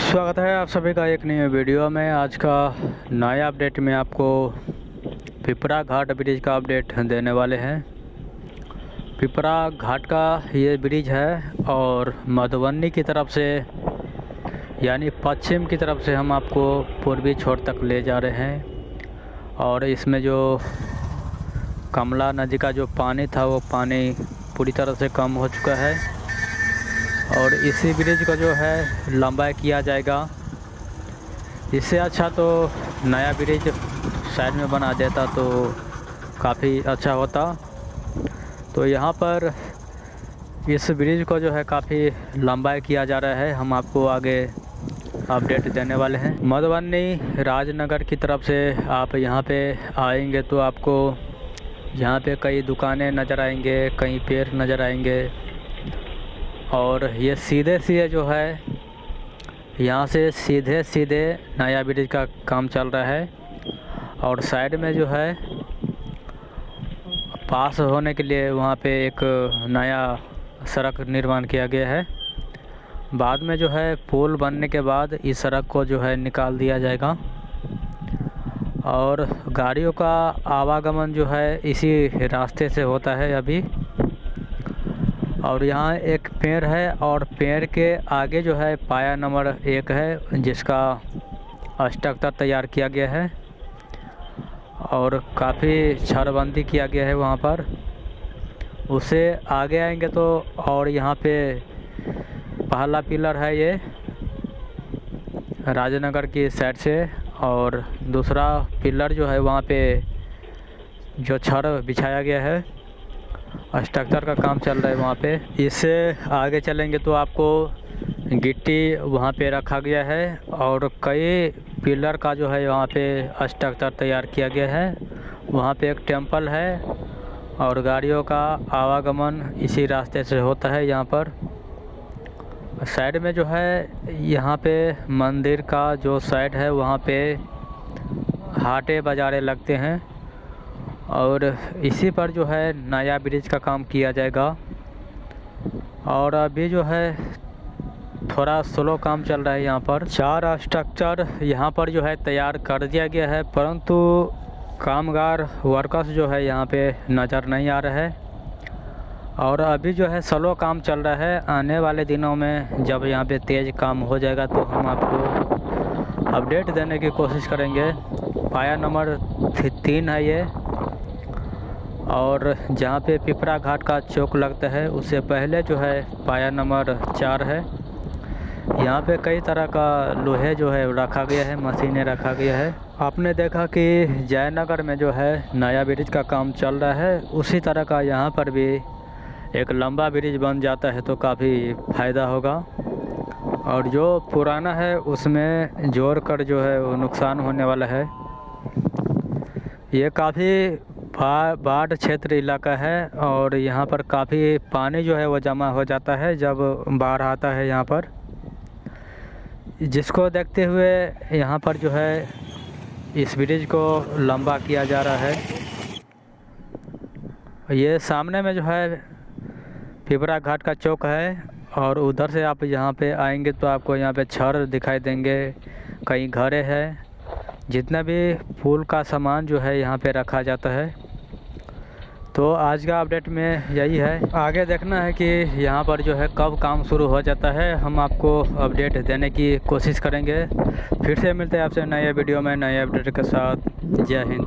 स्वागत है आप सभी का एक नई वीडियो में। आज का नया अपडेट में आपको पिपरा घाट ब्रिज का अपडेट देने वाले हैं। पिपरा घाट का ये ब्रिज है और मधुबनी की तरफ से यानी पश्चिम की तरफ से हम आपको पूर्वी छोर तक ले जा रहे हैं। और इसमें जो कमला नदी का जो पानी था वो पानी पूरी तरह से कम हो चुका है और इसी ब्रिज को जो है लंबा किया जाएगा। इससे अच्छा तो नया ब्रिज साइड में बना देता तो काफ़ी अच्छा होता। तो यहाँ पर इस ब्रिज को जो है काफ़ी लंबा किया जा रहा है। हम आपको आगे अपडेट देने वाले हैं। मधुबनी राजनगर की तरफ से आप यहाँ पे आएंगे तो आपको यहाँ पे कई दुकानें नज़र आएंगे, कई पेड़ नज़र आएंगे और ये सीधे सीधे जो है यहाँ से सीधे सीधे नया ब्रिज का काम चल रहा है। और साइड में जो है पास होने के लिए वहाँ पे एक नया सड़क निर्माण किया गया है। बाद में जो है पुल बनने के बाद इस सड़क को जो है निकाल दिया जाएगा और गाड़ियों का आवागमन जो है इसी रास्ते से होता है अभी। और यहाँ एक पेड़ है और पेड़ के आगे जो है पाया नंबर 1 है जिसका स्ट्रक्चर तैयार किया गया है और काफ़ी छड़बंदी किया गया है वहाँ पर। उससे आगे आएंगे तो और यहाँ पे पहला पिलर है ये राजनगर की साइड से और दूसरा पिलर जो है वहाँ पे जो छड़ बिछाया गया है, स्ट्रक्चर का काम चल रहा है वहाँ पे। इससे आगे चलेंगे तो आपको गिट्टी वहाँ पे रखा गया है और कई पिलर का जो है वहाँ पे स्ट्रक्चर तैयार किया गया है। वहाँ पे एक टेंपल है और गाड़ियों का आवागमन इसी रास्ते से होता है। यहाँ पर साइड में जो है यहाँ पे मंदिर का जो साइड है वहाँ पे हाटे बाज़ारें लगते हैं और इसी पर जो है नया ब्रिज का काम किया जाएगा। और अभी जो है थोड़ा स्लो काम चल रहा है। यहाँ पर 4 स्ट्रक्चर यहाँ पर जो है तैयार कर दिया गया है, परंतु कामगार वर्कर्स जो है यहाँ पे नज़र नहीं आ रहा है और अभी जो है स्लो काम चल रहा है। आने वाले दिनों में जब यहाँ पे तेज़ काम हो जाएगा तो हम आपको अपडेट देने की कोशिश करेंगे। पाया नंबर 3 है ये और जहाँ पे पिपरा घाट का चौक लगता है उससे पहले जो है पाया नंबर 4 है। यहाँ पे कई तरह का लोहे जो है रखा गया है, मशीनें रखा गया है। आपने देखा कि जयनगर में जो है नया ब्रिज का काम चल रहा है, उसी तरह का यहाँ पर भी एक लंबा ब्रिज बन जाता है तो काफ़ी फ़ायदा होगा। और जो पुराना है उसमें जोड़ कर जो है वो नुकसान होने वाला है। ये काफ़ी बाढ़ क्षेत्र इलाका है और यहाँ पर काफ़ी पानी जो है वो जमा हो जाता है जब बाढ़ आता है यहाँ पर, जिसको देखते हुए यहाँ पर जो है इस ब्रिज को लंबा किया जा रहा है। ये सामने में जो है पिपरा घाट का चौक है और उधर से आप यहाँ पे आएंगे तो आपको यहाँ पे छड़ दिखाई देंगे, कई घरें हैं। जितना भी फूल का सामान जो है यहाँ पे रखा जाता है। तो आज का अपडेट में यही है। आगे देखना है कि यहाँ पर जो है कब काम शुरू हो जाता है। हम आपको अपडेट देने की कोशिश करेंगे। फिर से मिलते हैं आपसे नए वीडियो में नए अपडेट के साथ। जय हिंद।